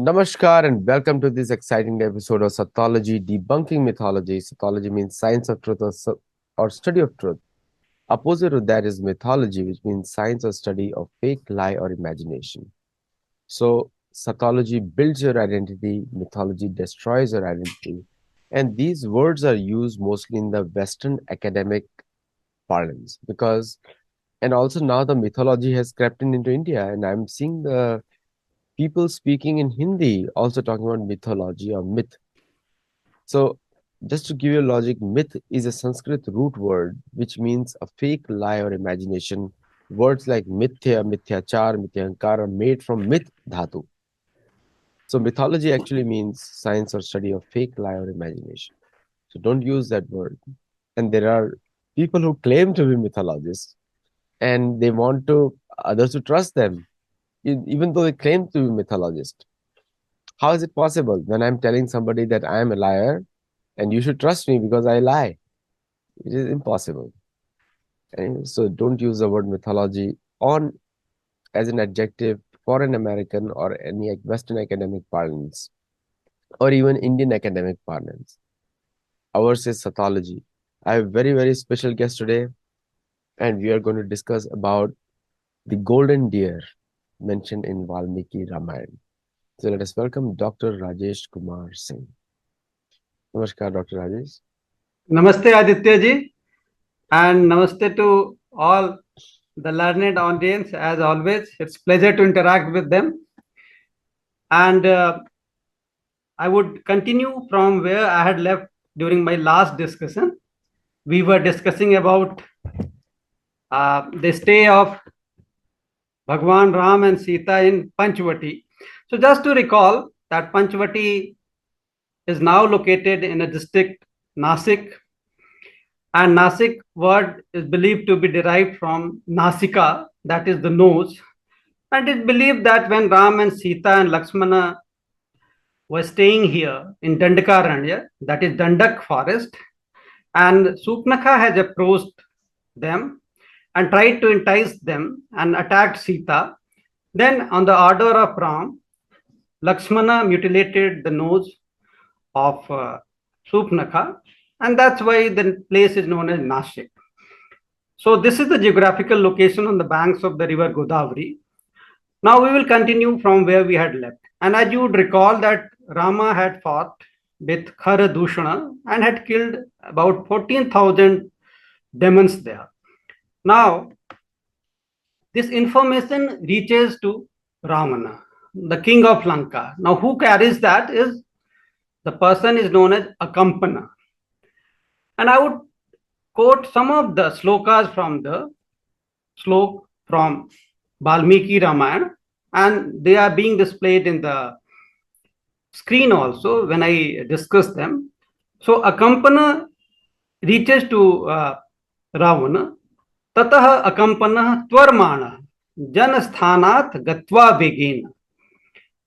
Namaskar and welcome to this exciting episode of Sattology, debunking mythology. Sattology means science of truth or study of truth. Opposite to that is mythology, which means science or study of fake, lie, or imagination. So, Sattology builds your identity, mythology destroys your identity. And these words are used mostly in the Western academic parlance and also now the mythology has crept into India, and I'm seeing the people speaking in Hindi also talking about mythology or myth. So, just to give you a logic, myth is a Sanskrit root word which means a fake lie or imagination. Words like mithya, mithyachar, mithyankar are made from myth dhatu. So, mythology actually means science or study of fake lie or imagination. So, don't use that word. And there are people who claim to be mythologists and they want to others to trust them, even though they claim to be mythologist. How is it possible when I'm telling somebody that I am a liar and you should trust me because I lie? It is impossible. And so don't use the word mythology on as an adjective for an American or any Western academic parlance or even Indian academic parlance. Ours is Sattology. I have a very, very special guest today, and we are going to discuss about the golden deer mentioned in Valmiki Ramayana. So let us welcome Dr. Rajesh Kumar Singh. Namaskar, Dr. Rajesh. Namaste Aditya ji, and namaste to all the learned audience. As always, it's pleasure to interact with them. And I would continue from where I had left during my last discussion. We were discussing about the stay of Bhagwan Ram and Sita in Panchavati. So just to recall that Panchavati is now located in a district Nasik, and Nasik word is believed to be derived from Nasika, that is the nose. And it's believed that when Ram and Sita and Lakshmana were staying here in Dandakaranya, that is Dandak forest, and Supnakha has approached them and tried to entice them and attacked Sita. Then, on the order of Ram, Lakshmana mutilated the nose of Supnakha, and that's why the place is known as Nashik. So this is the geographical location on the banks of the river Godavari. Now we will continue from where we had left. And as you would recall that Rama had fought with Khara Dushana and had killed about 14,000 demons there. Now, this information reaches to Ravana, the king of Lanka. Now, who carries that is the person is known as Akampana. And I would quote some of the slokas from the slok from Valmiki Ramayana, and they are being displayed in the screen also when I discuss them. So Akampana reaches to Ravana, Tatah Akampana Tvarmana Janasthanat Gatva Vegena.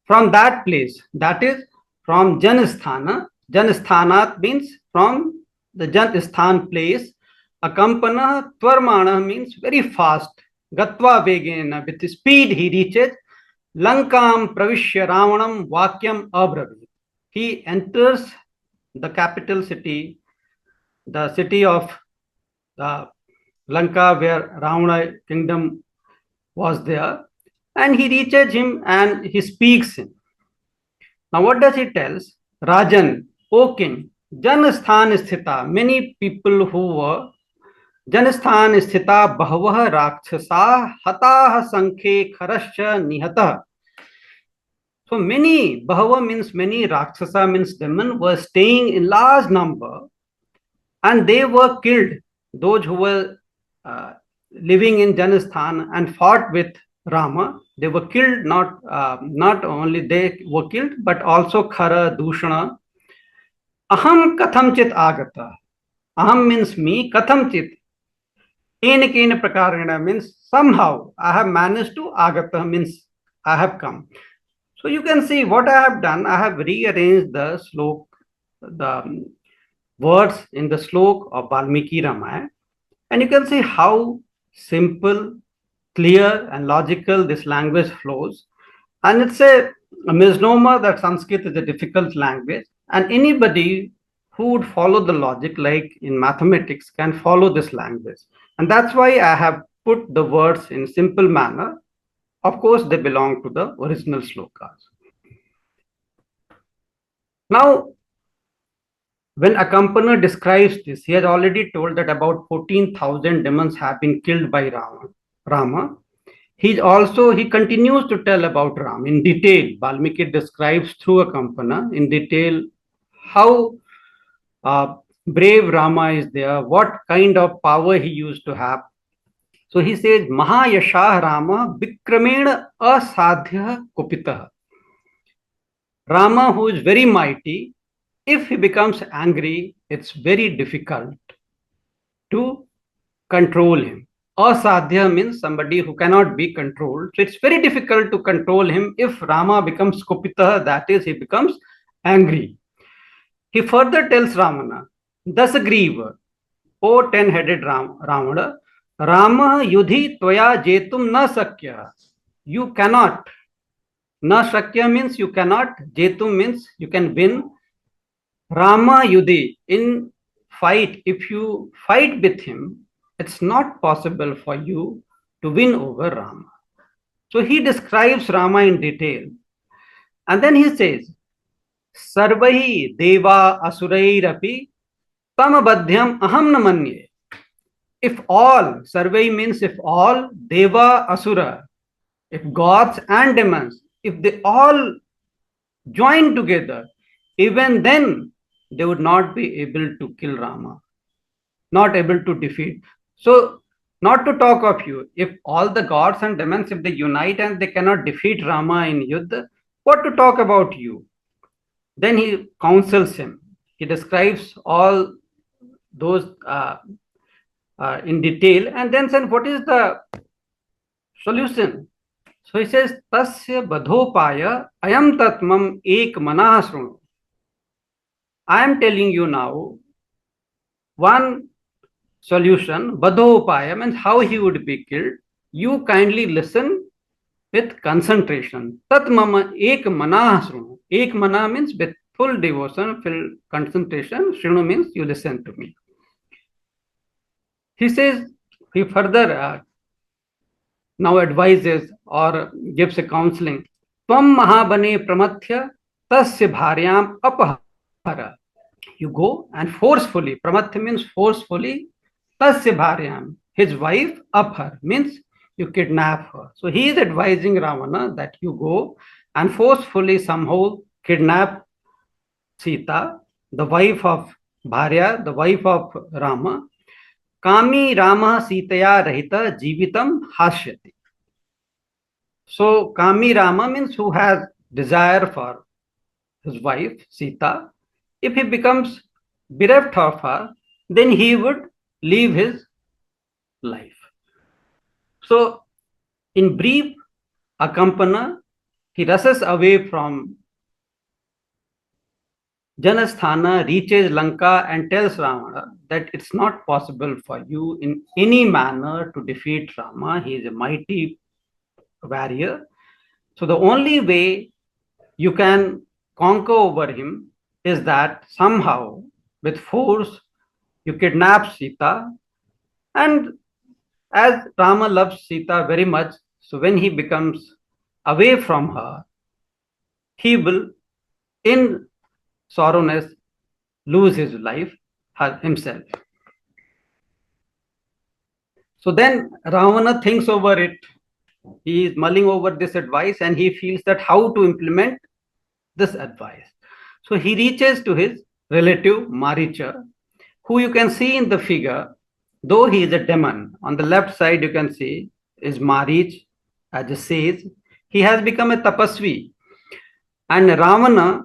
From that place, that is from Janasthana. Janasthanat means from the Janasthan place. Akampana Tvarmana means very fast. Gatva Vegena, with speed he reaches. Lankam Pravishya Ravanam Vakyam Abravit. He enters the capital city, the city of Lanka, where Ravana kingdom was there, and he reaches him and he speaks him. Now, what does he tell? Rajan, O king, Janasthan Sthita, many people who were Janasthan Sthita Bahvah Rakshasa Hatah Sankhe Kharascha Nihata. So many, Bahava means many, Rakshasa means demon, were staying in large number and they were killed. Those who were living in Janasthan and fought with Rama, they were killed. Not only they were killed, but also Khara, Dushana. Aham kathamchit agata. Aham means me, kathamchit. Enekena prakarena means somehow I have managed to, agata means I have come. So you can see what I have done. I have rearranged the slok, the words in the slok of Valmiki Ramayana, and you can see how simple, clear, and logical this language flows. And it's a a misnomer that Sanskrit is a difficult language, and anybody who would follow the logic, like in mathematics, can follow this language. And that's why I have put the words in simple manner. Of course, they belong to the original slokas. Now, when Accompanier describes this, he has already told that about 14,000 demons have been killed by Rama. He continues to tell about Ram in detail. Valmiki describes through Accompanier in detail how brave Rama is there, what kind of power he used to have. So he says, Mahayashah Rama Vikramena Asadhya Kupitah. Rama, who is very mighty, if he becomes angry, it's very difficult to control him. Asadhya means somebody who cannot be controlled. So it's very difficult to control him if Rama becomes Kupita, that is, he becomes angry. He further tells Ravana, Dasagriva, O 10-headed Ravana, Rama yudhi tvaya jetum na sakya. You cannot. Na shakya means you cannot. Jetum means you can win. Rama yudhi, in fight, if you fight with him, it's not possible for you to win over Rama. So he describes Rama in detail. And then he says, Sarvahi deva asurairapi tamabadhyam aham namanye. If all, Sarvahi means if all, deva asura, if gods and demons, if they all join together, even then they would not be able to kill Rama, not able to defeat. So, not to talk of you, if all the gods and demons, if they unite and they cannot defeat Rama in Yuddha, what to talk about you? Then he counsels him. He describes all those in detail and then said, what is the solution? So he says, Tasya badhopaya ayam tatmam ek manah srunu. I am telling you now one solution, badhopaya means how he would be killed. You kindly listen with concentration. Tat mama ek manah srunu. Ek mana means with full devotion, full concentration. Shrinu means you listen to me. He says, he further now advises or gives a counseling. Tvam mahabane pramathya tasya bharyam apahara. You go and forcefully, pramathya means forcefully, tasya bharyam, his wife, aphar means you kidnap her. So he is advising Ravana that you go and forcefully somehow kidnap Sita, the wife of Bharya, the wife of Rama. Kami Rama Sitaya Rahita Jivitam Hashyati. So Kami Rama means who has desire for his wife Sita. If he becomes bereft of her, then he would leave his life. So in brief, Akampana, he rushes away from Janasthana, reaches Lanka and tells Ravana that it's not possible for you in any manner to defeat Rama. He is a mighty warrior. So the only way you can conquer over him is that somehow with force you kidnap Sita. And as Rama loves Sita very much, so when he becomes away from her, he will in sorrowness lose his life himself. So then Ravana thinks over it. He is mulling over this advice and he feels that how to implement this advice. So he reaches to his relative Maricha, who you can see in the figure, though he is a demon. On the left side you can see is Marich as a sage. He has become a tapasvi. And Ravana,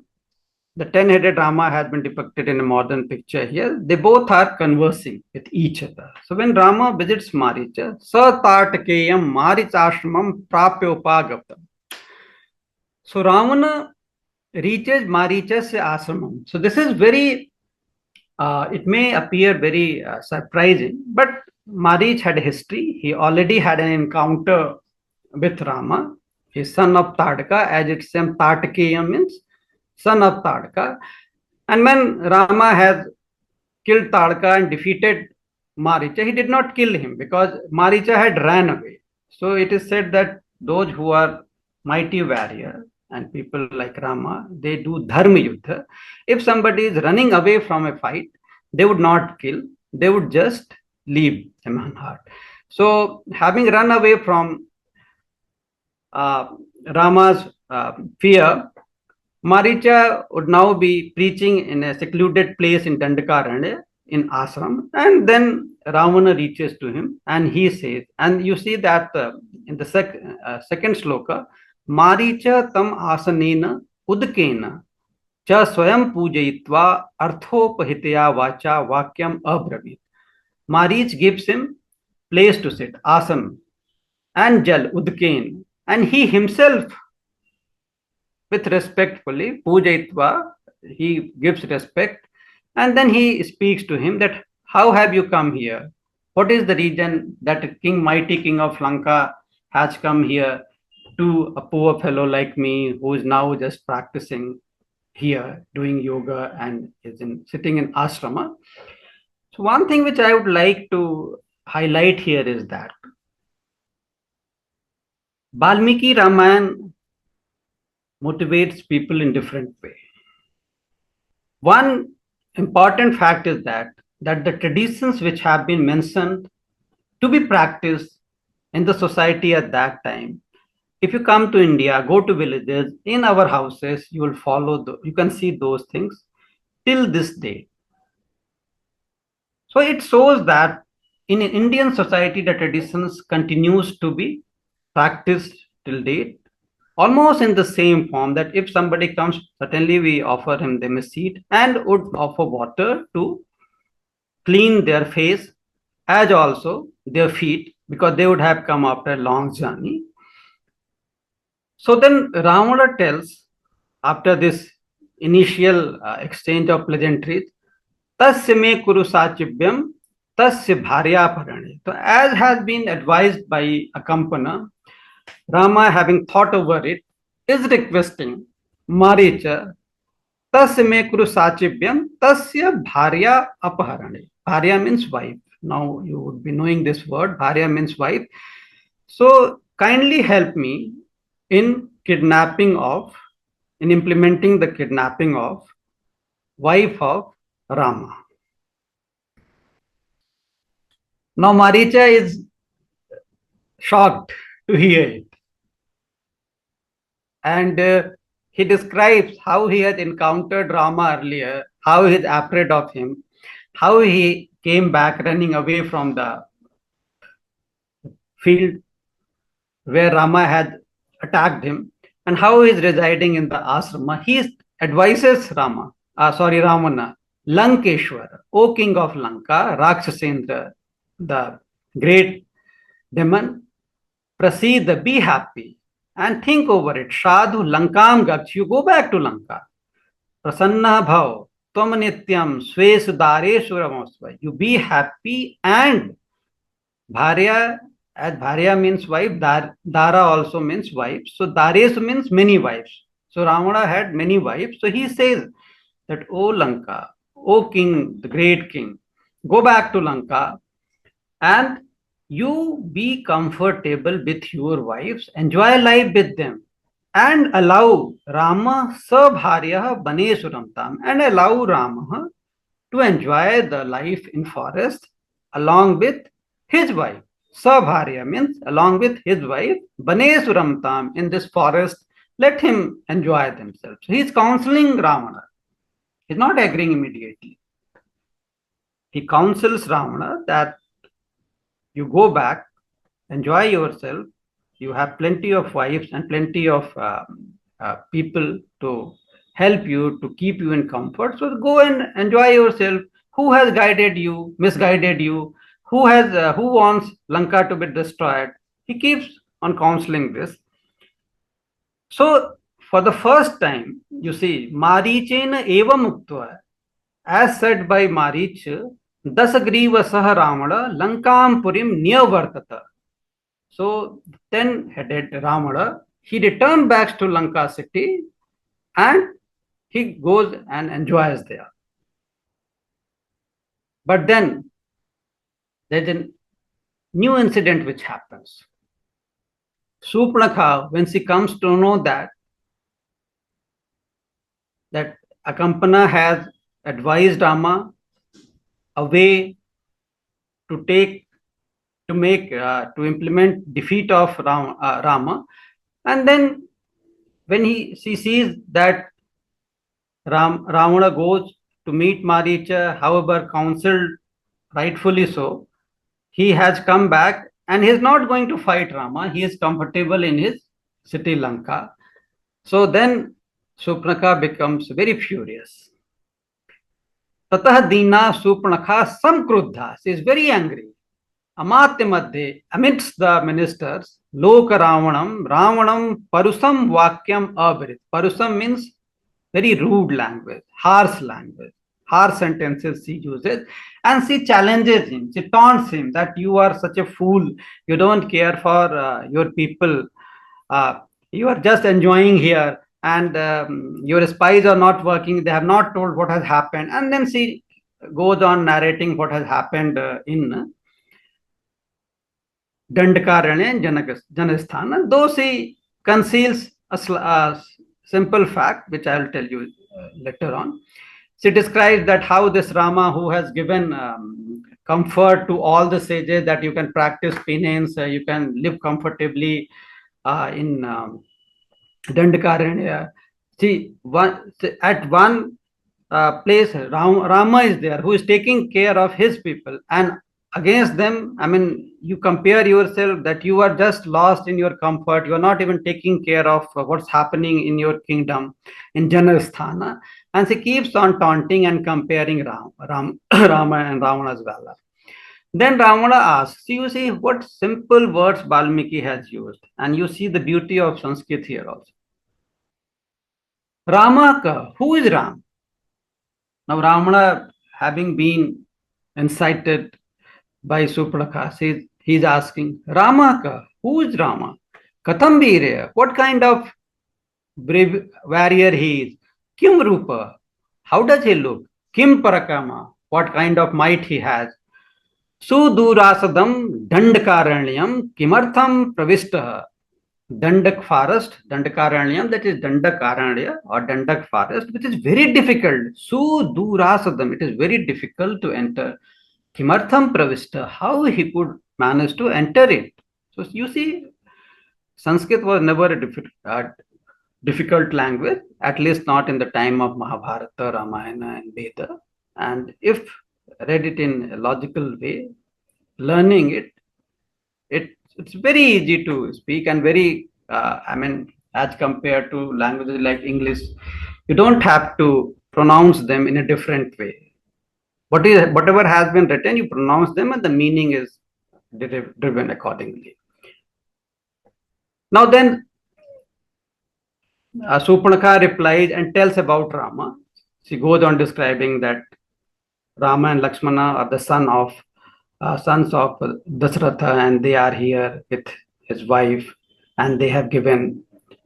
the 10-headed Rama has been depicted in a modern picture here. They both are conversing with each other. So when Rama visits Maricha, Satartakeyam Marichashramam Prapyopagatam. So Ravana reaches Maricha's ashramam. So this is very, it may appear very surprising, but Marich had a history. He already had an encounter with Rama. is son of Tadka, as its same Tatkeyam means son of Tadka. And when Rama has killed Tadka and defeated Maricha, he did not kill him because Maricha had ran away. So it is said that those who are mighty warrior and people like Rama, they do dharma yuddha. If somebody is running away from a fight, they would not kill, they would just leave him unhurt. So having run away from uh, Rama's fear, Maricha would now be preaching in a secluded place in Dandakaranya in ashram, and then Ravana reaches to him and he says, and you see that in the second sloka, Maricha tam asanena udkena cha swayam pujayitva arthopahitya vacha vakyam abravit. Marich gives him place to sit, asan, and jal, udken, and he himself with respectfully, pujayitva, he gives respect, and then he speaks to him that how have you come here? What is the reason that mighty king of Lanka has come here to a poor fellow like me who is now just practicing here, doing yoga and is sitting in ashrama? So one thing which I would like to highlight here is that Valmiki Ramayana motivates people in different way. One important fact is that the traditions which have been mentioned to be practiced in the society at that time, if you come to India, go to villages, in our houses, you will follow, you can see those things till this day. So it shows that in Indian society, the traditions continues to be practiced till date, almost in the same form that if somebody comes, certainly we offer him them a seat and would offer water to clean their face as also their feet because they would have come after a long journey. So then Ravana tells, after this initial exchange of pleasantries, tasya me kuru sachivyam tasya bharya parane. So as has been advised by Akampana, Rama, having thought over it, is requesting Maricha, tasya me kuru sachivyam tasya bharya apaharane. Bharya means wife. Now you would be knowing this word. Bharya means wife. So kindly help me in implementing the kidnapping of wife of Rama. Now Maricha is shocked to hear it. And he describes how he had encountered Rama earlier, how he is afraid of him, how he came back running away from the field where Rama had attacked him, and how he is residing in the ashrama. He advises Ravana, Lankeshwar, O king of Lanka, Rakshasendra, the great demon, proceed, be happy, and think over it. Sadhu Lankam Gach, you go back to Lanka. Prasanna Bhav, Tvam Nityam, Svesu Dareshu Ramasva. You be happy, and Bharya, as Bharya means wife, Dara also means wife. So Dareshu means many wives. So Ravana had many wives. So he says that, O Lanka, O king, the great king, go back to Lanka and you be comfortable with your wives, enjoy life with them, and allow Rama sabharya bane suramtam, and allow Rama to enjoy the life in forest along with his wife. Sabharya means along with his wife, bane suramtam, in this forest, let him enjoy themselves. He is counseling Ravana. He is not agreeing immediately. He counsels Ravana that you go back, enjoy yourself. You have plenty of wives and plenty of people to help you, to keep you in comfort. So go and enjoy yourself. Who has guided you, misguided you? Who wants Lanka to be destroyed? He keeps on counseling this. So for the first time, you see, Marichena eva muktva, as said by Marich, Dasagriva Saha Ramana Lankam Purim Niyavartata. So 10-headed Ramana, he returned back to Lanka city and he goes and enjoys there. But then there's a new incident which happens. Supnakha, when she comes to know that Akampana has advised Rama a way to take to implement defeat of Rama, and then when she sees that Ravana goes to meet Maricha, however counseled rightfully so, he has come back and he is not going to fight Rama. He is comfortable in his city Lanka. So then Supnaka becomes very furious. Tatah Dina Supnaka Samkruddha. She is very angry. Amatya Madhye, amidst the ministers, Loka Ravanam Parusam Vakyam Abhirit. Parusam means very rude language, harsh sentences she uses, and she challenges him, she taunts him that you are such a fool, you don't care for your people, you are just enjoying here, and your spies are not working, they have not told what has happened, and then she goes on narrating what has happened in Dandakaranya and Janasthana, though she conceals a simple fact, which I will tell you later on. She describes that how this Rama, who has given comfort to all the sages, that you can practice penance, you can live comfortably in Dandakaranya. See, at one place, Rama is there, who is taking care of his people, and against them, I mean, you compare yourself that you are just lost in your comfort, you are not even taking care of what's happening in your kingdom in Janasthana, and she keeps on taunting and comparing Rama and Ravana's valor. Then Ravana asks, you see what simple words Valmiki has used, and you see the beauty of Sanskrit here also. Ramaka, who is Ram? Now Ravana, having been incited by Supraka, he's asking, Ramaka, who is Rama? Katham Veeraya, what kind of brave warrior he is? Kim Rupa, how does he look? Kim Parakama, what kind of might he has? Sudurasadam Dandakaranyam Kimartham Pravistah. Dandak forest, Dandakaranyam, that is Dandakaranya or Dandak forest, which is very difficult. Sudurasadam, it is very difficult to enter. Kimartham Pravista, how he could manage to enter it. So you see, Sanskrit was never a difficult language, at least not in the time of Mahabharata, Ramayana, and Veda. And if read it in a logical way, learning it's very easy to speak and very, as compared to languages like English, you don't have to pronounce them in a different way. Whatever has been written, you pronounce them and the meaning is driven accordingly. Now then, Supnaka replies and tells about Rama. She goes on describing that Rama and Lakshmana are the sons of Dasratha, and they are here with his wife, and they have given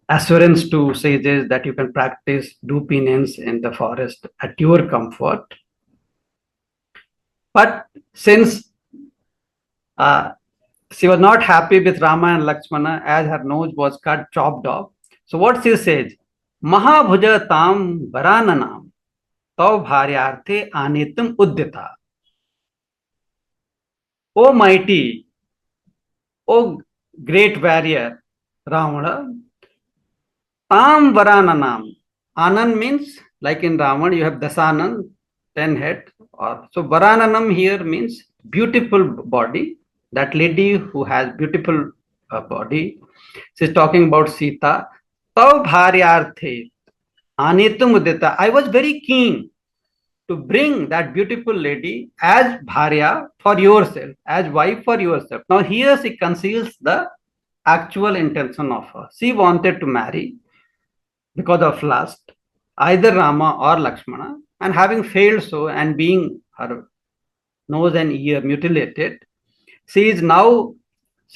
assurance to sages that you can practice, do penance in the forest at your comfort. But since she was not happy with Rama and Lakshmana, as her nose was chopped off, so what she says, Mahabhuja tam varananam tav bharyarthe anitum uddita. O mighty, O great warrior, Ravana, tam varananam. Anan means, like in Ravan, you have Dasanan, 10 head. So Varananam here means beautiful body. That lady who has beautiful body. She's talking about Sita. Tav bharyarthe anitum udita. I was very keen to bring that beautiful lady as bharya for yourself, as wife for yourself. Now here she conceals the actual intention of her. She wanted to marry because of lust, either Rama or Lakshmana, and having failed so and being her nose and ear mutilated, she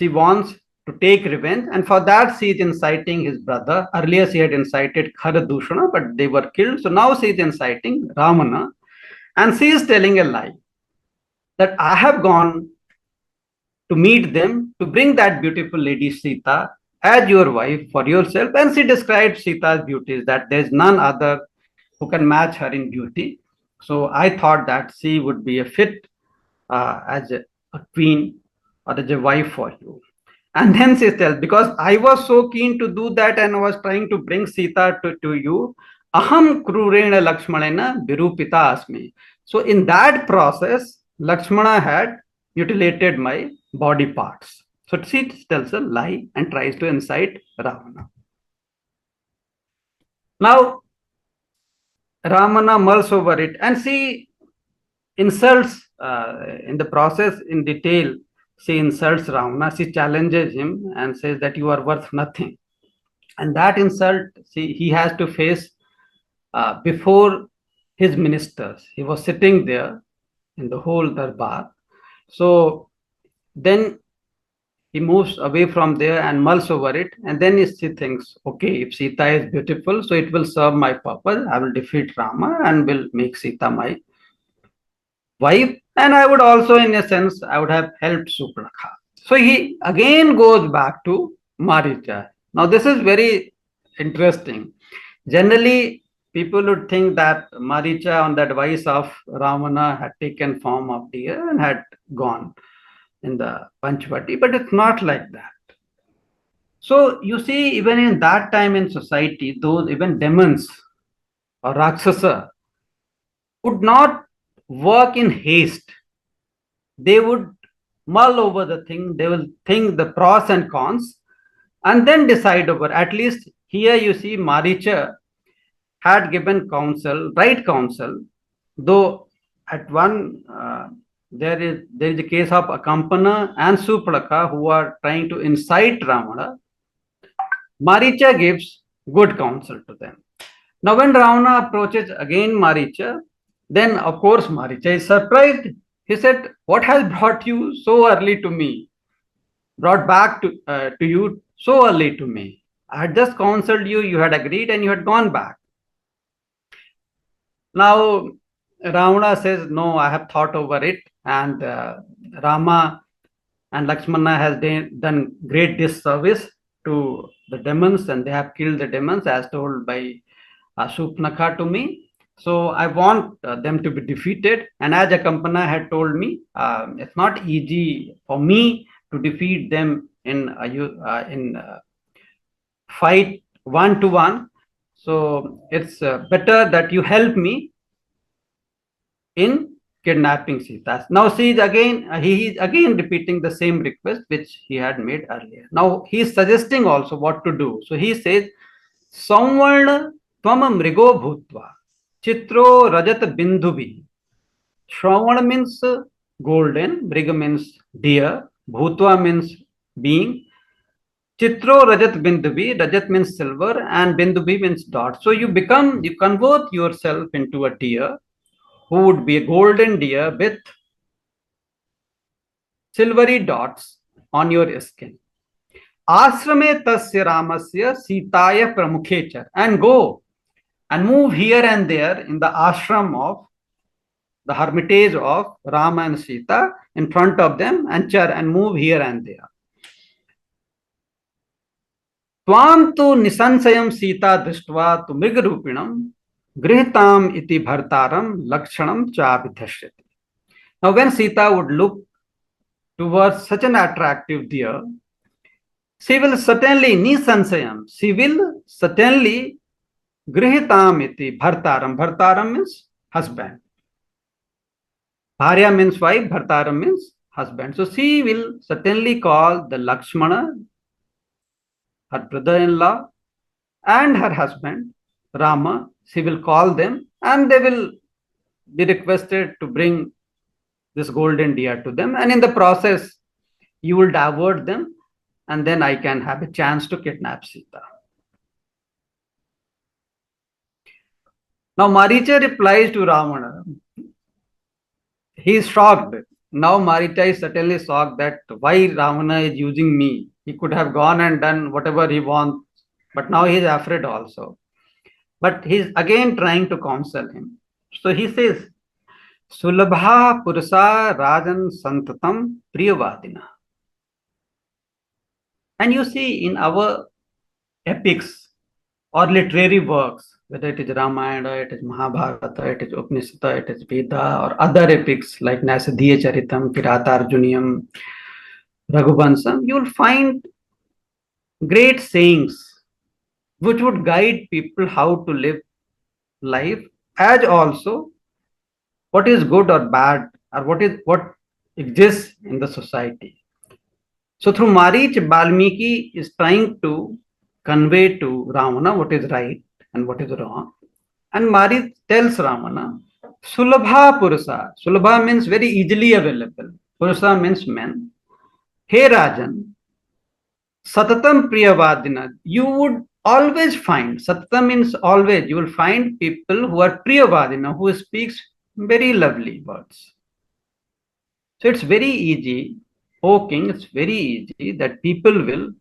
wants to take revenge, and for that she is inciting his brother. Earlier she had incited Kharadushana, but they were killed. So now she is inciting Ravana, and she is telling a lie that I have gone to meet them to bring that beautiful lady Sita as your wife for yourself. And she described Sita's beauties, that there's none other who can match her in beauty. So I thought that she would be a fit as a queen or as a wife for you. And then she tells, because I was so keen to do that and I was trying to bring Sita to you, aham krurena Lakshmanena virupita asmi. So in that process, Lakshmana had mutilated my body parts. So she tells a lie and tries to incite Ravana. Now, Ramana mulls over it and she insults in the process in detail. She insults Ravana, she challenges him and says that you are worth nothing. And that insult he has to face before his ministers. He was sitting there in the whole darbar. So then he moves away from there and mulls over it. And then he thinks, okay, if Sita is beautiful, so it will serve my purpose. I will defeat Rama and will make Sita my wife. And I would also, in a sense, I would have helped Suprabha. So he again goes back to Maricha. Now, this is very interesting. Generally, people would think that Maricha, on the advice of Ravana, had taken form of deer and had gone in the Panchvati, but it's not like that. So you see, even in that time in society, those even demons or Rakshasa would not work in haste. They would mull over the thing, they will think the pros and cons, and then decide over. At least here you see Maricha had given counsel, right counsel, though at one there is a case of Akampana and Suplaka who are trying to incite Ravana. Maricha gives good counsel to them. Now when Ravana approaches again Maricha, then of course Maricha is surprised. He said, what has brought you so early to me? Brought back to you so early to me. I had just counseled you, you had agreed and you had gone back. Now Ravana says, no, I have thought over it, and Rama and Lakshmana has done great disservice to the demons, and they have killed the demons as told by Supnaka to me. So I want them to be defeated. And as Akampana had told me, it's not easy for me to defeat them in fight 1-to-1. So it's better that you help me in kidnapping Sita. Now see again, he is again repeating the same request which he had made earlier. Now he is suggesting also what to do. So he says, Samvarna tvam mrigo bhutva chitro rajat bindhubi. Shravan means golden, mriga means deer, bhutva means being. Chitro rajat bindhubi, rajat means silver and bindhubi means dot. So you convert yourself into a deer who would be a golden deer with silvery dots on your skin. Asrame tasya ramasya sitaya pramukhecha, and go and move here and there in the ashram of the hermitage of Rama and Sita in front of them and move here and there. Tvam tu nisansayam Sita drishtva tu mrigarupinam grihitam iti bhartaram lakshanam cha vidhashyati. Now when Sita would look towards such an attractive deer, she will certainly nisansayam, she will certainly grihitam iti bhartaram. Bhartaram means husband. Bharya means wife, bhartaram means husband. So she will certainly call the Lakshmana, her brother-in-law, and her husband, Rama. She will call them and they will be requested to bring this golden deer to them. And in the process, you will divert them and then I can have a chance to kidnap Sita. Now Maricha replies to Ravana. He is shocked. Now Maricha is certainly shocked that why Ravana is using me He could have gone and done whatever he wants, but now he's afraid also. But he's again trying to counsel him. So he says, Sulabha Purusa Rajan Santatam Priyavadina. And you see in our epics or literary works, whether it is Ramayana, it is Mahabharata, it is Upanishad, it is Veda, or other epics like Nasadhiya Charitam, Kiratarjuniyam, Raghuvansam, you will find great sayings which would guide people how to live life, as also what is good or bad, or what exists in the society. So through Marich, Balmiki is trying to convey to Ravana what is right and what is wrong. And Marich tells Ravana, Sulabha Purusa. Sulabha means very easily available. Purusa means men. Hey Rajan, Satatam Priyavadina. You would always find, Satatam means always, you will find people who are Priyavadina, who speaks very lovely words. So it's very easy, O king, it's very easy that people will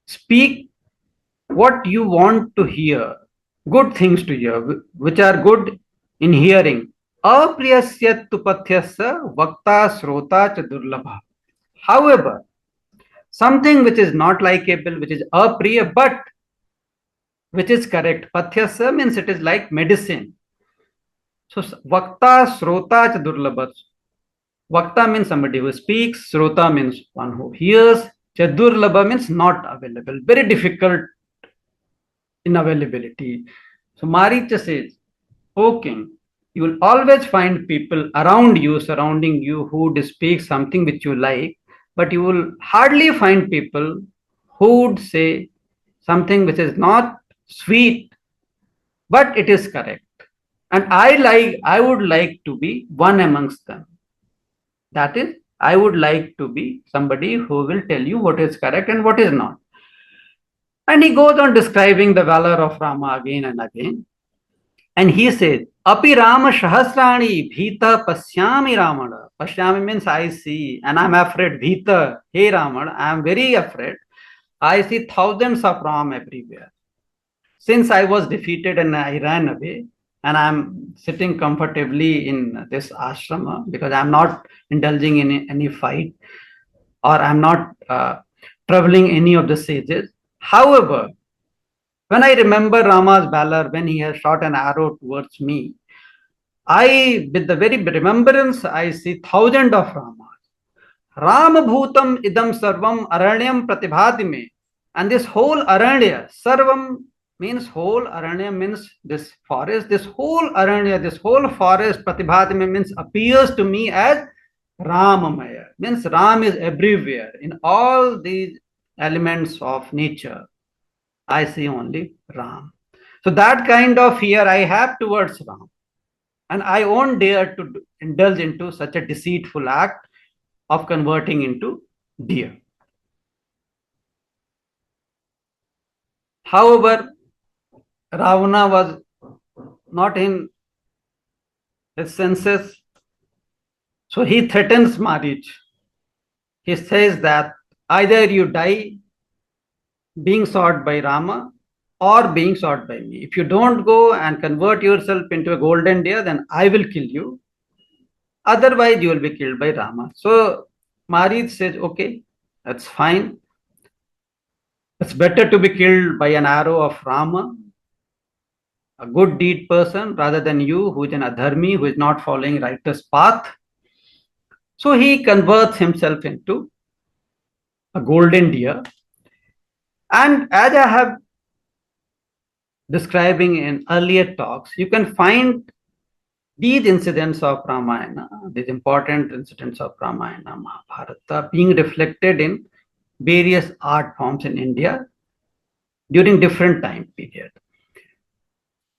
speak what you want to hear, good things to hear, which are good in hearing. Apriyasya tupatyasya vakta srota cha durlabha. However, something which is not likable, which is apriya, but which is correct. Patyasya means it is like medicine. So vakta srota cha durlabha. Vakta means somebody who speaks, srota means one who hears, chadurlabha means not available, very difficult in availability. So Maricha says, O king, you will always find people around you, surrounding you, who would speak something which you like, but you will hardly find people who would say something which is not sweet, but it is correct. And I would like to be one amongst them. That is, I would like to be somebody who will tell you what is correct and what is not. And he goes on describing the valor of Rama again and again. And he says, Api Rama Shahasrani Bhita Pasyami Ramana. Pasyami means I see, and I'm afraid. Bhita, hey Ramana, I'm very afraid. I see thousands of Ram everywhere. Since I was defeated and I ran away, and I'm sitting comfortably in this ashrama because I'm not indulging in any fight, or I'm not troubling any of the sages. However, when I remember Rama's valor, when he has shot an arrow towards me, with the very remembrance, I see thousands of Ramas. Rama bhutam idam sarvam aranyam pratibhadime. And this whole aranya, sarvam means whole, aranya means this forest, this whole aranya, this whole forest, pratibhadime means appears to me as Ramamaya, means Ram is everywhere. In all these elements of nature, I see only Ram. So that kind of fear I have towards Ram. And I won't dare to indulge into such a deceitful act of converting into deer. However, Ravana was not in his senses. So he threatens Marich. He says that either you die being sought by Rama or being sought by me. If you don't go and convert yourself into a golden deer, then I will kill you. Otherwise, you will be killed by Rama. So Marich says, okay, that's fine. It's better to be killed by an arrow of Rama, a good deed person, rather than you, who is an adharmi, who is not following righteous path. So he converts himself into a golden deer. And as I have describing in earlier talks, you can find these incidents of Ramayana, these important incidents of Ramayana, Mahabharata, being reflected in various art forms in India during different time period.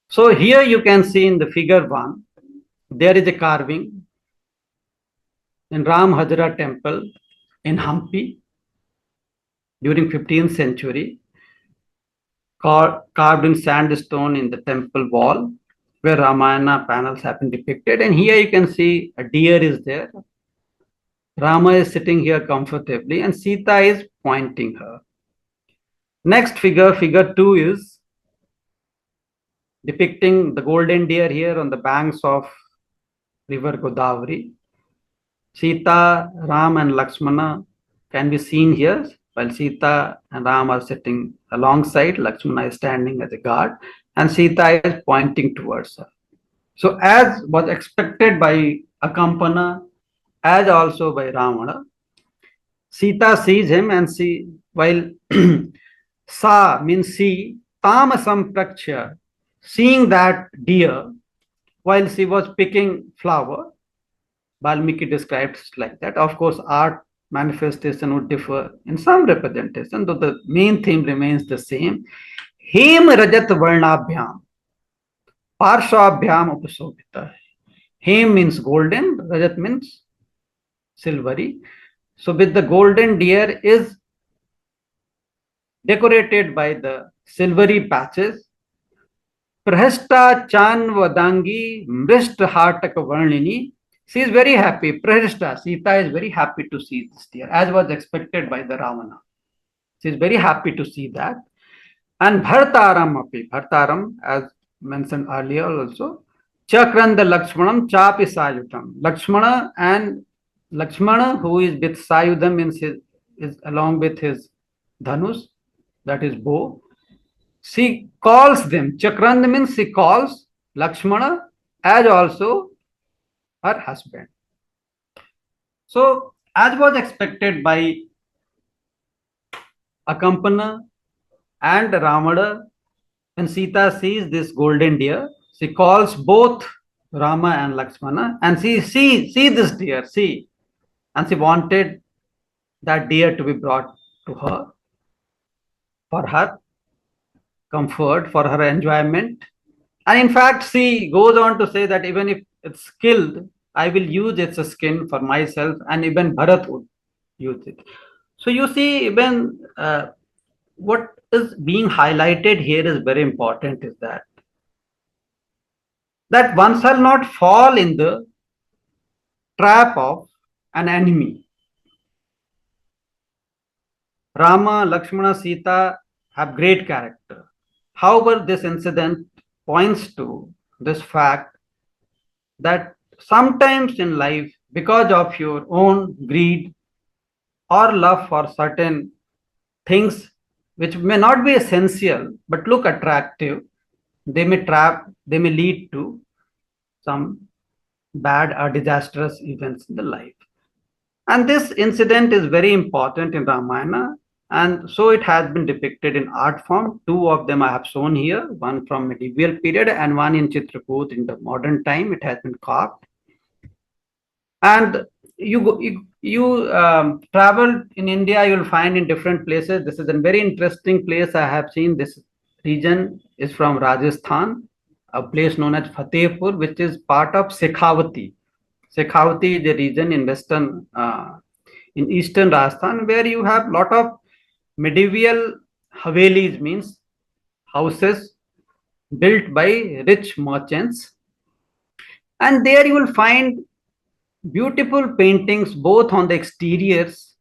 So here you can see in the figure 1, there is a carving in Ram Hajra temple in Hampi during 15th century, carved in sandstone in the temple wall, where Ramayana panels have been depicted. And here you can see a deer is there. Rama is sitting here comfortably and Sita is pointing her. Next figure, figure 2, is depicting the golden deer here on the banks of river Godavari. Sita, Ram and Lakshmana can be seen here, while Sita and Ram are sitting alongside. Lakshmana is standing as a guard and Sita is pointing towards her. So as was expected by Akampana, as also by Ravana, Sita sees him and she, while Sa means she, Tamasam Prakshya, seeing that deer while she was picking flower, Valmiki describes it like that. Of course, art manifestation would differ in some representation, though the main theme remains the same. Hem Rajat Varnabhyam, Parshabhyam Upasobhita. Hem means golden, Rajat means silvery. So with the golden deer is decorated by the silvery patches. Prahasta Chanvadangi Mrishta Hartak Varnini. She is very happy. Prahasta, Sita is very happy to see this deer, as was expected by the Ravana. She is very happy to see that. And Bhartaram api, Bhartaram, as mentioned earlier also, Chakranda Lakshmanam Chapi Sayutam. Lakshmana, who is with Sayudam, is along with his Dhanus, that is bow. She calls them. Chakranda means she calls Lakshmana as also her husband. So, as was expected by Akampana and Ramada, when Sita sees this golden deer, she calls both Rama and Lakshmana and see this deer, see. And she wanted that deer to be brought to her for her comfort, for her enjoyment. And in fact, she goes on to say that even if it's killed, I will use its skin for myself, and even Bharat would use it. So you see, even what is being highlighted here is very important, is that one shall not fall in the trap of an enemy. Rama, Lakshmana, Sita have great character. However, this incident points to this fact that sometimes in life, because of your own greed or love for certain things which may not be essential but look attractive, they may lead to some bad or disastrous events in the life. And this incident is very important in Ramayana, and so it has been depicted in art form. Two of them I have shown here, one from medieval period and one in Chitrakoot in the modern time. It has been carved. And you travel in India, you will find in different places. This is a very interesting place. I have seen this region is from Rajasthan, a place known as Fatehpur, which is part of Shekhawati. Shekhawati is a region in in eastern Rajasthan, where you have lot of medieval havelis, means houses built by rich merchants, and there you will find beautiful paintings both on the exteriors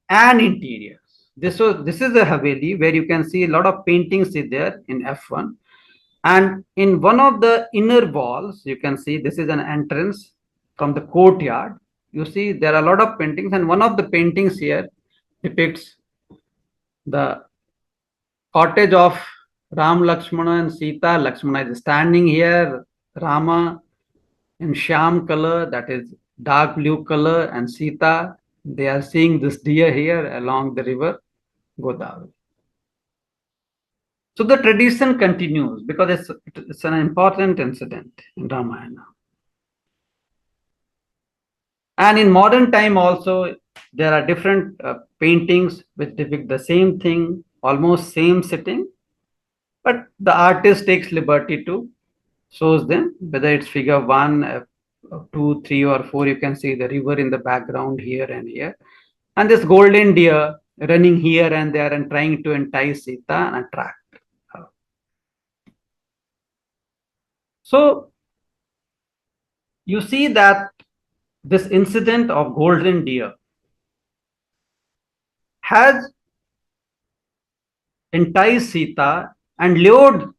and interiors. This is a haveli where you can see a lot of paintings is there in F1, and in one of the inner walls you can see this is an entrance from the courtyard. You see there are a lot of paintings, and one of the paintings here depicts the cottage of Ram, Lakshmana and Sita. Lakshmana is standing here, Rama in sham color, that is dark blue color, and Sita, they are seeing this deer here along the river Godavari. So the tradition continues because it's an important incident in Ramayana. And in modern time also, there are different paintings which depict the same thing, almost same setting, but the artist takes liberty to shows them, whether it's figure 1, 2, 3 or 4. You can see the river in the background here and here, and this golden deer running here and there and trying to entice Sita and attract her. So you see that this incident of golden deer has enticed Sita and lured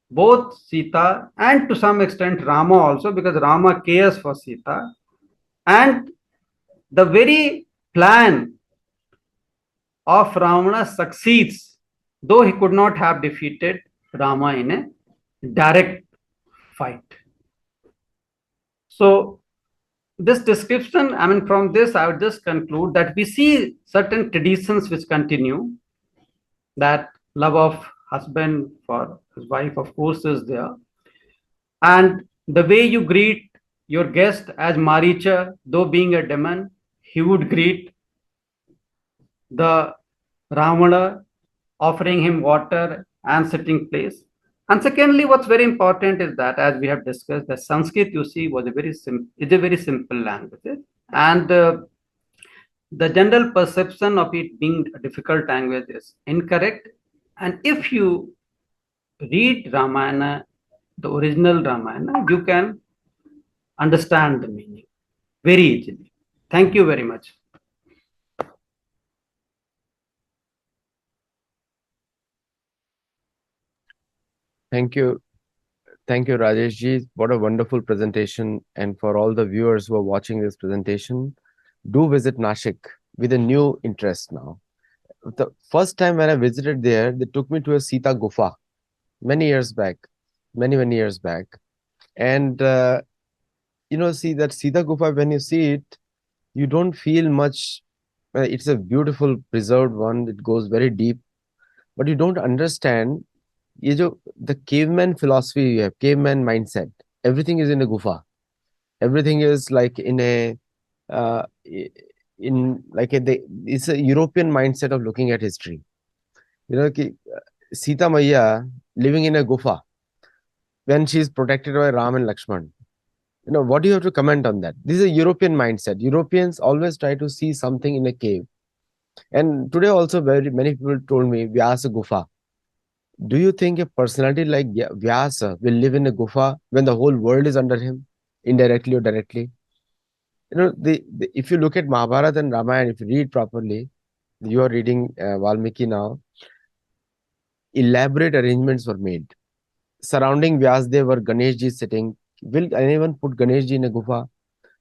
both Sita and to some extent Rama also, because Rama cares for Sita. And the very plan of Ravana succeeds, though he could not have defeated Rama in a direct fight. So, this description, I mean, from this, I would just conclude that we see certain traditions which continue, that love of husband for his wife, of course, is there. And the way you greet your guest as Maricha, though being a demon, he would greet the Ravana, offering him water and sitting place. And secondly, what's very important is that, as we have discussed, that Sanskrit, you see, was a is a very simple language, and the general perception of it being a difficult language is incorrect. And if you read Ramayana, the original Ramayana, you can understand the meaning very easily. Thank you very much. Thank you. Thank you, Rajesh ji. What a wonderful presentation. And for all the viewers who are watching this presentation, do visit Nashik with a new interest now. The first time when I visited there, they took me to a Sita Gufa many years back, many years back. And, see that Sita Gufa, when you see it, you don't feel much. It's a beautiful, preserved one. It goes very deep, but you don't understand ये जो the caveman philosophy you have, caveman mindset, everything is in a gufa. Everything is like in a uh, in like it's a European mindset of looking at history. Ki, Sita Maya living in a gufa when she is protected by Ram and Lakshman. What do you have to comment on that? This is a European mindset. Europeans always try to see something in a cave. And today also very many people told me Vyasa Gufa. Do you think a personality like Vyasa will live in a gufa when the whole world is under him, indirectly or directly? If you look at Mahabharata and Ramayana, if you read properly, you are reading Valmiki now, elaborate arrangements were made. Surrounding Vyasdev were Ganeshji sitting. Will anyone put Ganeshji in a gufa?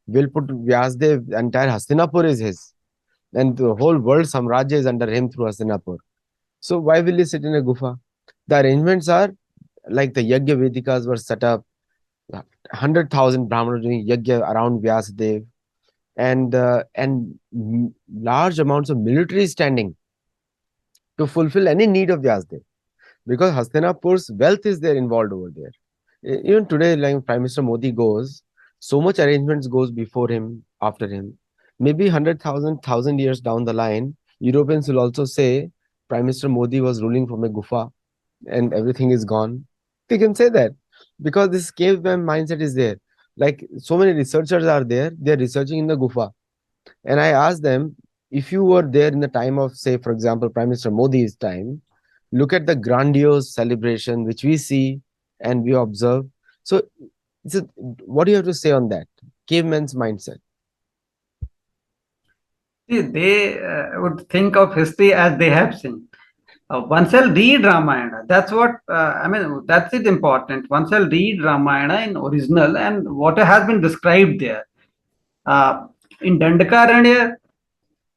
Will put Vyasdev, entire Hastinapur is his. And the whole world Samrajya is under him through Hastinapur. So why will he sit in a gufa? The arrangements are like the Yajna Vedikas were set up, 100,000 Brahmanas doing Yajna around Vyasadev, and large amounts of military standing to fulfill any need of Vyasadev. Because Hastinapur's wealth is there involved over there. Even today, like Prime Minister Modi goes, so much arrangements goes before him, after him. Maybe 100,000 years down the line, Europeans will also say Prime Minister Modi was ruling from a gufa and everything is gone. They can say that because this caveman mindset is there. Like so many researchers are there, they're researching in the gufa. And I asked them, if you were there in the time of, say, for example, Prime Minister Modi's time, look at the grandiose celebration which we see and we observe. So, what do you have to say on that? Caveman's mindset. See, they would think of history as they have seen. One shall read Ramayana. That's what I mean. That's it important. One shall read Ramayana in original and what has been described there. In Dandakaranya,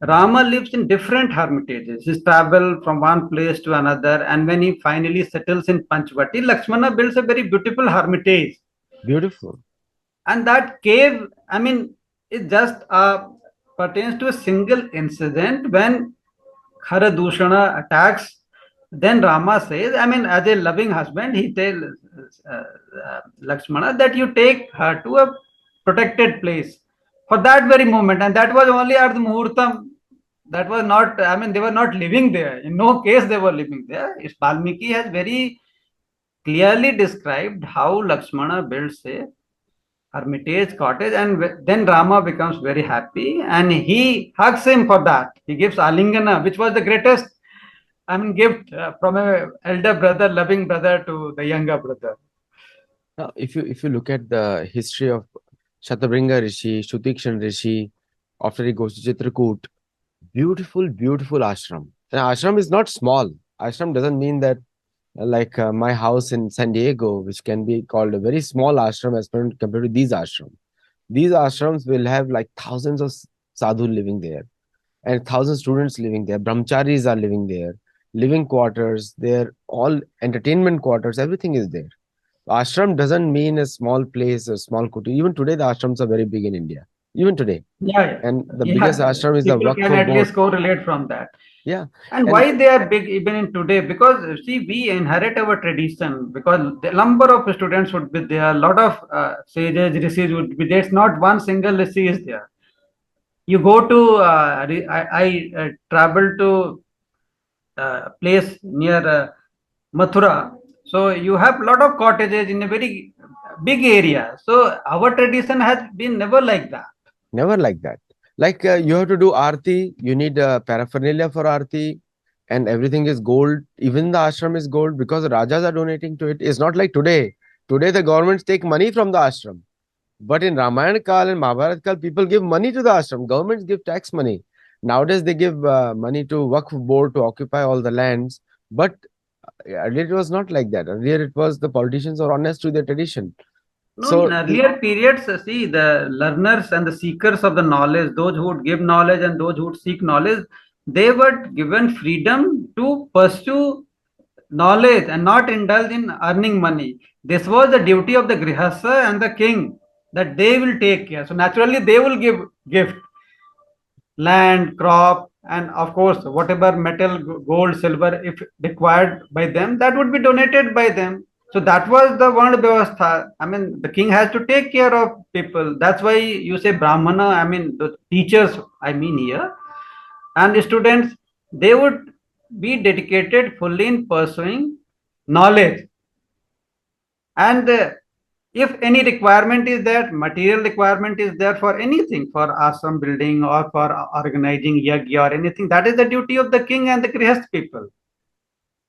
Rama lives in different hermitages. He travels from one place to another, and when he finally settles in Panchvati, Lakshmana builds a very beautiful hermitage. Beautiful. And that cave, I mean, it just pertains to a single incident when Kharadushana attacks. Then Rama says, I mean, as a loving husband, he tells Lakshmana that you take her to a protected place for that very moment. And that was only at the Muhurtam. That was not, I mean, they were not living there. In no case they were living there. Valmiki has very clearly described how Lakshmana builds a hermitage cottage, and then Rama becomes very happy and he hugs him for that. He gives Alingana, which was the greatest, I mean, gift from a elder brother, loving brother to the younger brother. Now, if you look at the history of Shatabringa Rishi, Shutikshan Rishi, after he goes to Chitrakoot, Beautiful, beautiful ashram. Now, ashram is not small. Ashram doesn't mean that my house in San Diego, which can be called a very small ashram as compared to these ashrams. These ashrams will have like thousands of sadhu living there and thousand students living there. Brahmacharis are living there, living quarters, there, all entertainment quarters, everything is there. Ashram doesn't mean a small place, a small kuti. Even today, the ashrams are very big in India. Even today. Yeah, And the biggest yeah. ashram is the People can Vakf at board. least correlate from that. Yeah. And And why they are big even in today? Because see, we inherit our tradition. Because the number of students would be there, a lot of sages, rishis would be there. It's not one single rishi is there. You go to I travel to place near Mathura. So you have a lot of cottages in a very big area. So our tradition has been never like that. never like that. You have to do arti, you need paraphernalia for arti, and everything is gold. Even the ashram is gold because rajas are donating to it. It's not like today. Today, the governments take money from the ashram. But in Ramayana Kal and Mahabharat Kal, people give money to the ashram. Governments give tax money. Nowadays, they give money to Waqf board to occupy all the lands. But earlier, it was not like that. Earlier, it was the politicians are honest to their tradition. No, in So, earlier periods, see, the learners and the seekers of the knowledge, those who would give knowledge and those who would seek knowledge, they were given freedom to pursue knowledge and not indulge in earning money. This was the duty of the grihastha and the king, that they will take care. So naturally, they will give gift, land, crop, and of course, whatever metal, gold, silver, if required by them, that would be donated by them. So that was the Varna Vyavastha. I mean, the king has to take care of people. That's why you say Brahmana, I mean, the teachers, I mean, here, and students, they would be dedicated fully in pursuing knowledge. And if any requirement is there, material requirement is there for anything, for ashram building or for organizing yagya or anything, that is the duty of the king and the grihast people.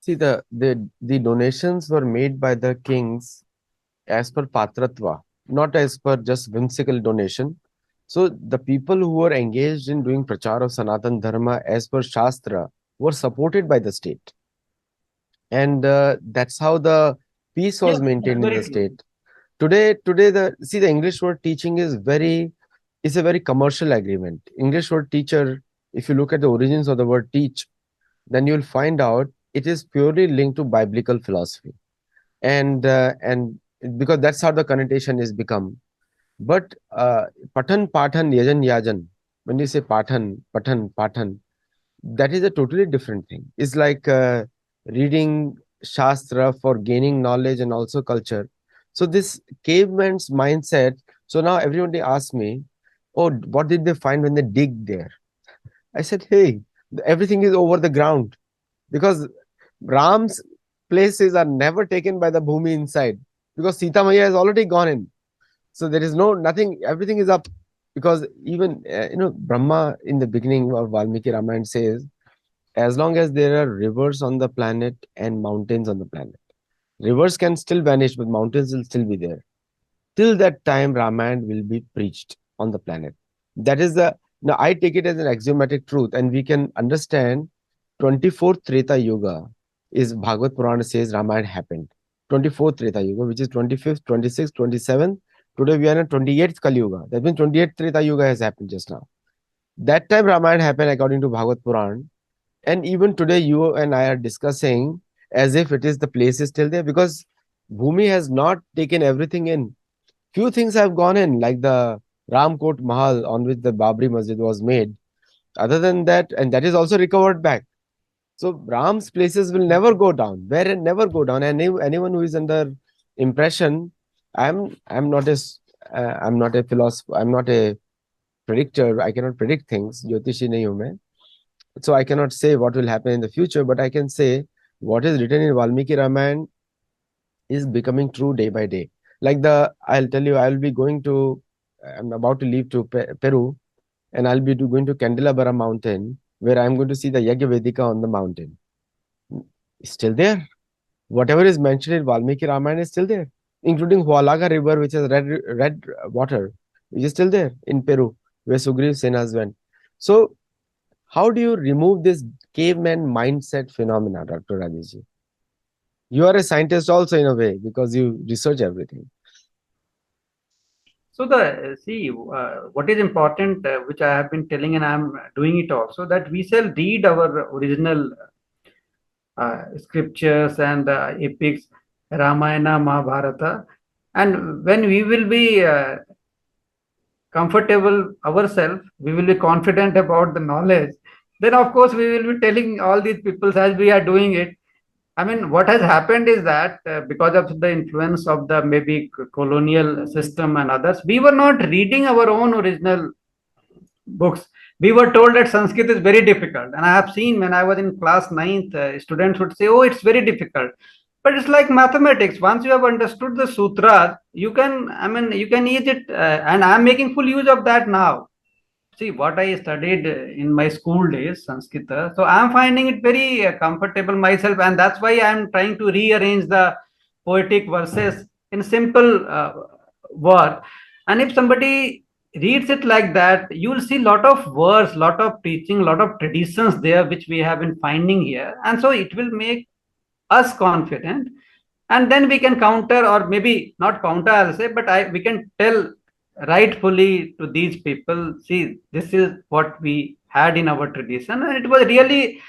see, the donations were made by the kings as per Patratva, not as per just whimsical donation. So the people who were engaged in doing prachar of Sanatan Dharma as per Shastra were supported by the state. And that's how the peace Yeah, was that's maintained in the very true. state. Today the English word teaching is a very commercial agreement. English word teacher, if you look at the origins of the word teach, then you'll find out it is purely linked to biblical philosophy. And because that's how the connotation is become. But patan, patan, yajan, yajan, when you say patan, that is a totally different thing. It's like reading Shastra for gaining knowledge and also culture. So this caveman's mindset. So now everybody asks me, oh, what did they find when they dig there? I said, hey, everything is over the ground because Ram's places are never taken by the Bhumi inside because Sita Maya has already gone in. So there is nothing, everything is up because even, Brahma in the beginning of Valmiki Ramayana says, as long as there are rivers on the planet and mountains on the planet, rivers can still vanish, but mountains will still be there. Till that time, Ramayana will be preached on the planet. That is the, now I take it as an axiomatic truth, and we can understand 24th Treta Yuga is Bhagavad Purana says Ramayana happened. 24th Treta Yuga, which is 25th, 26th, 27th. Today we are in 28th Kali Yuga. That means 28th Treta Yuga has happened just now. That time Ramayana happened according to Bhagavad Puran. And even today, you and I are discussing as if it is the place is still there because Bhumi has not taken everything in. Few things have gone in, like the Ramkot Mahal on which the Babri Masjid was made. Other than that, and that is also recovered back. So Ram's places will never go down. Where never go down. And anyone who is under impression, I'm not I'm not a philosopher. I'm not a predictor. I cannot predict things. Jyotishi nahi hu main. So I cannot say what will happen in the future, but I can say what is written in Valmiki Ramayana is becoming true day by day. I'll tell you, I'm about to leave to Peru, and I'll be going to Candelabra mountain, where I'm going to see the Yagya Vedika on the mountain. It's still there. Whatever is mentioned in Valmiki Ramayana is still there, including Hualaga River, which has red water, which is still there in Peru, where Sugriv Senas went. So How do you remove this caveman mindset phenomena, Dr. Rajesh? You are a scientist also in a way because you research everything. So the see what is important, which I have been telling, and I am doing it also, that we shall read our original scriptures and epics, Ramayana, Mahabharata, and when we will be comfortable ourselves, we will be confident about the knowledge. Then of course we will be telling all these people as we are doing it. I mean, what has happened is that because of the influence of the maybe colonial system and others, we were not reading our own original books. We were told that Sanskrit is very difficult, and I have seen when I was in class ninth, students would say, "Oh, it's very difficult." But it's like mathematics. Once you have understood the sutras, you can, I mean, you can use it, and I'm making full use of that now. See what I studied in my school days, Sanskrit. So I'm finding it very comfortable myself, and that's why I'm trying to rearrange the poetic verses in simple word. And if somebody reads it like that, you'll see lot of words, lot of teaching, lot of traditions there which we have been finding here, and so it will make us confident, and then we can counter, or maybe not counter, I'll say, but we can tell rightfully to these people, see, this is what we had in our tradition, and it was really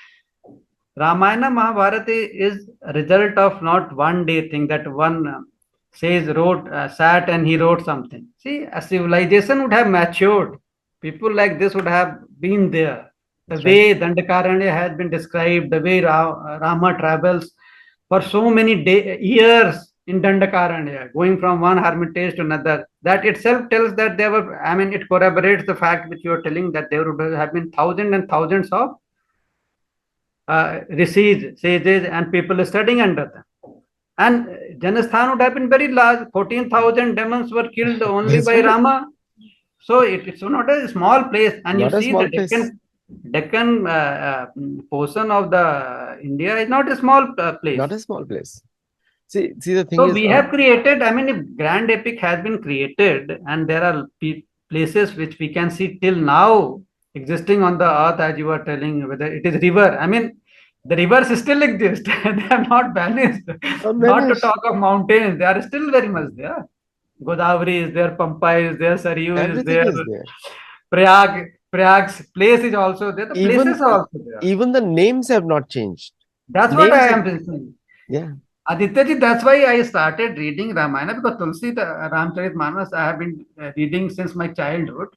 Ramayana Mahabharata is a result of not one day thing that one says wrote sat and he wrote something. See, a civilization would have matured. People like this would have been there. The That's right. way Dandakaranya has been described, the way Rama travels for so many years in Dandakaranya, going from one hermitage to another. That itself tells that there were, I mean, it corroborates the fact which you are telling that there would have been thousands and thousands of rishis, sages, and people studying under them. And Janasthan would have been very large. 14,000 demons were killed only That's by right. Rama. So it's not a small place. And you Not a see small the place. Deccan portion of the India is not a small Not place. a small place. See, the thing So is, we have created, I mean, if grand epic has been created, and there are places which we can see till now existing on the earth, as you are telling, whether it is river. I mean, the rivers still exist. They are not vanished. not Not to vanished. talk of mountains, they are still very much there. Godavari is there, Pampa is there, Saryu is Everything there, is there. Prayag's place is also there. The Even places are also there. even the names have not changed. That's what Names I have, am saying. yeah. Aditya that's why I started reading Ramayana, because Tulsi the Ramcharitmanas I have been reading since my childhood.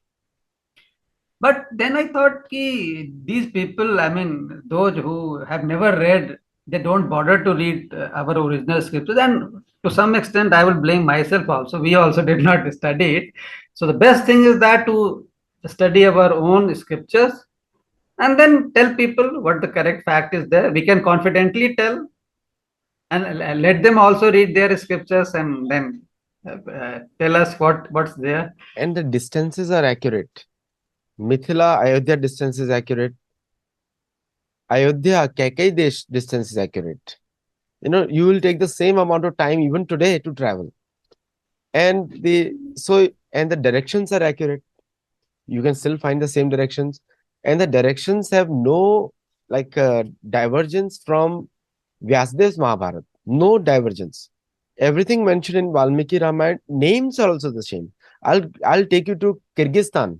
But then I thought ki these people, I mean, those who have never read, they don't bother to read our original scriptures. And to some extent, I will blame myself also. We also did not study it. So the best thing is that to study our own scriptures and then tell people what the correct fact is there. We can confidently tell, and let them also read their scriptures and then tell us what's there. And the distances are accurate. Mithila Ayodhya distance is accurate. Ayodhya Kaikai distance is accurate. You will take the same amount of time even today to travel. And the directions are accurate. You can still find the same directions, and the directions have no divergence from Vyasadev's Mahabharata. No divergence. Everything mentioned in Valmiki Ramayana, names are also the same. I'll take you to Kyrgyzstan.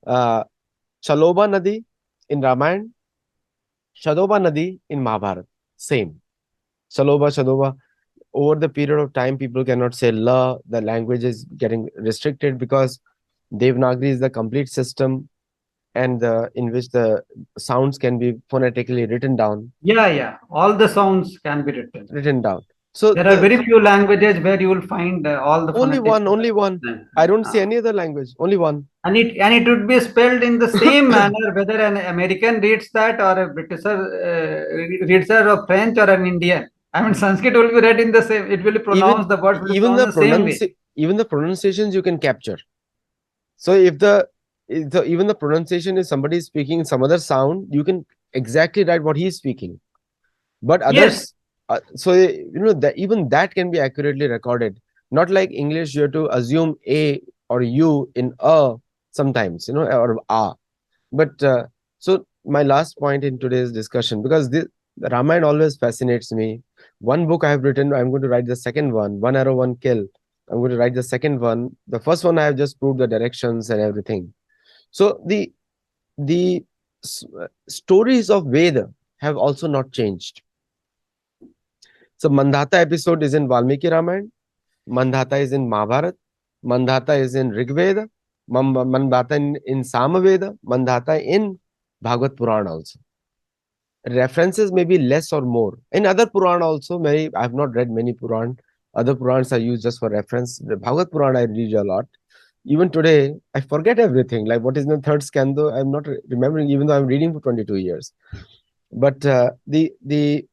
Uh, Chaloba Nadi in Ramayana, Shadoba Nadi in Mahabharata. Same. Chaloba. Over the period of time, people cannot say la. The language is getting restricted because Devanagari is the complete system, and in which the sounds can be phonetically written down. Yeah. All the sounds can be written. Written down. So There are the very few languages where you will find all the only phonetic. one, only one. I don't see Uh, any other language. Only one. and it would be spelled in the same manner whether an American reads that or a Britisher reads that, or French or an Indian. I mean, Sanskrit will be read in the same. It will be even pronounced. The words will be even the pronounced the same way. even the pronunciations you can capture. So if even the pronunciation is somebody speaking some other sound, you can exactly write what he's speaking. But Yes. others, that even that can be accurately recorded. Not like English, you have to assume a or u in a sometimes, or a. But so my last point in today's discussion, because the Ramayana always fascinates me. One book I have written, I'm going to write the second one, One Arrow, One Kill. I'm going to write the second one. The first one I have just proved the directions and everything. So the stories of Veda have also not changed. So Mandhata episode is in Valmiki Ramayana. Mandhata is in Mahabharata. Mandhata is in Rig Veda. Mandhata in Samaveda. Mandhata in Bhagavad Purana also. References may be less or more. In other Purana also, many I have not read many Puran. Other Purans are used just for reference. The Bhagavad Purana I read a lot. Even today, I forget everything. Like what is in the third skandha, I'm not remembering, even though I'm reading for 22 years. But the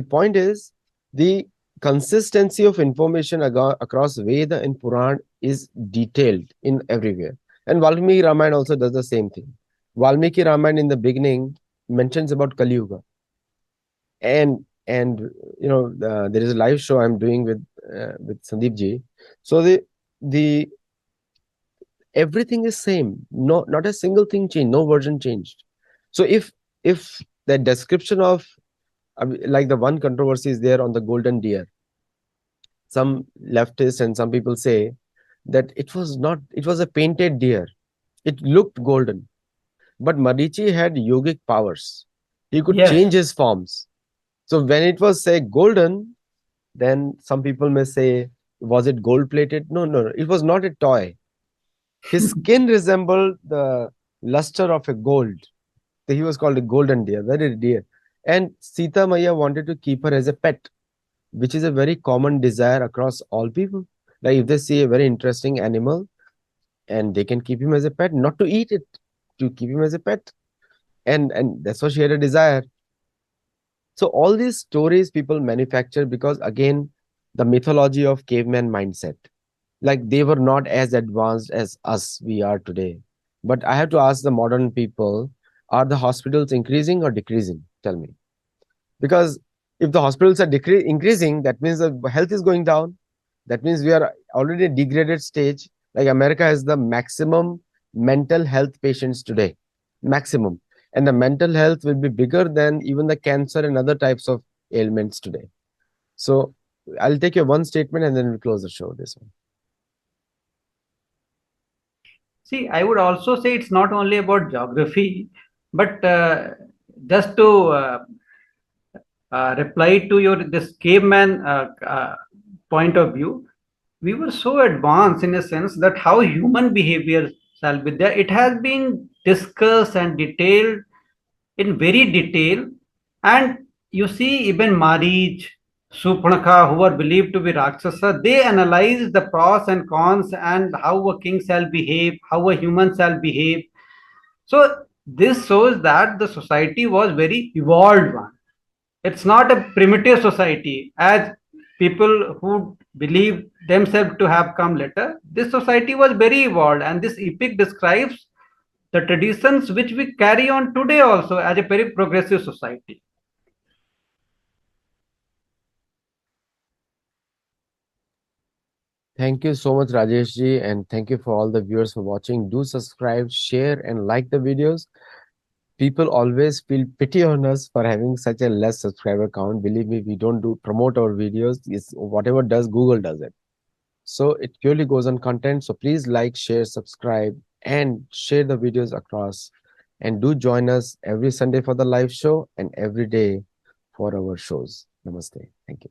point is the consistency of information across Veda and Puran is detailed in everywhere. And Valmiki Ramayana also does the same thing. Valmiki Ramayana in the beginning mentions about Kali Yuga, and there is a live show I'm doing with Sandeep ji. So the everything is same. No, not a single thing changed. No version changed. So if the description of like the one controversy is there on the golden deer. Some leftists and some people say that it was a painted deer. It looked golden. But Marichi had yogic powers. He could Yes. change his forms. So when it was say golden, then some people may say, was it gold plated? No, no, no. It was not a toy. His skin resembled the luster of a gold. So he was called a golden deer, very dear. And Sita Maya wanted to keep her as a pet, which is a very common desire across all people. Like if they see a very interesting animal and they can keep him as a pet, not to eat it, to keep him as a pet. And that's what she had a desire. So all these stories people manufacture because again, the mythology of caveman mindset. Like they were not as advanced as us we are today. But I have to ask the modern people, are the hospitals increasing or decreasing? Tell me. Because if the hospitals are increasing, that means the health is going down. That means we are already a degraded stage. Like America has the maximum mental health patients today, maximum. And the mental health will be bigger than even the cancer and other types of ailments today. So I'll take your one statement and then we'll close the show. This one. See, I would also say it's not only about geography, but just to reply to your this caveman point of view, we were so advanced in a sense that how human behavior shall be there. It has been discussed and detailed in very detail, and you see even Marich, Supnaka, who are believed to be Rakshasa, they analyze the pros and cons and how a king shall behave, how a human shall behave. So this shows that the society was very evolved one. It's not a primitive society as people who believe themselves to have come later. This society was very evolved, and this epic describes the traditions which we carry on today also as a very progressive society. Thank you so much, Rajesh ji, and thank you for all the viewers for watching. Do subscribe, share, and like the videos. People always feel pity on us for having such a less subscriber count. Believe me, we don't do promote our videos. It's whatever does, Google does it. So it purely goes on content. So please like, share, subscribe, and share the videos across. And do join us every Sunday for the live show and every day for our shows. Namaste. Thank you.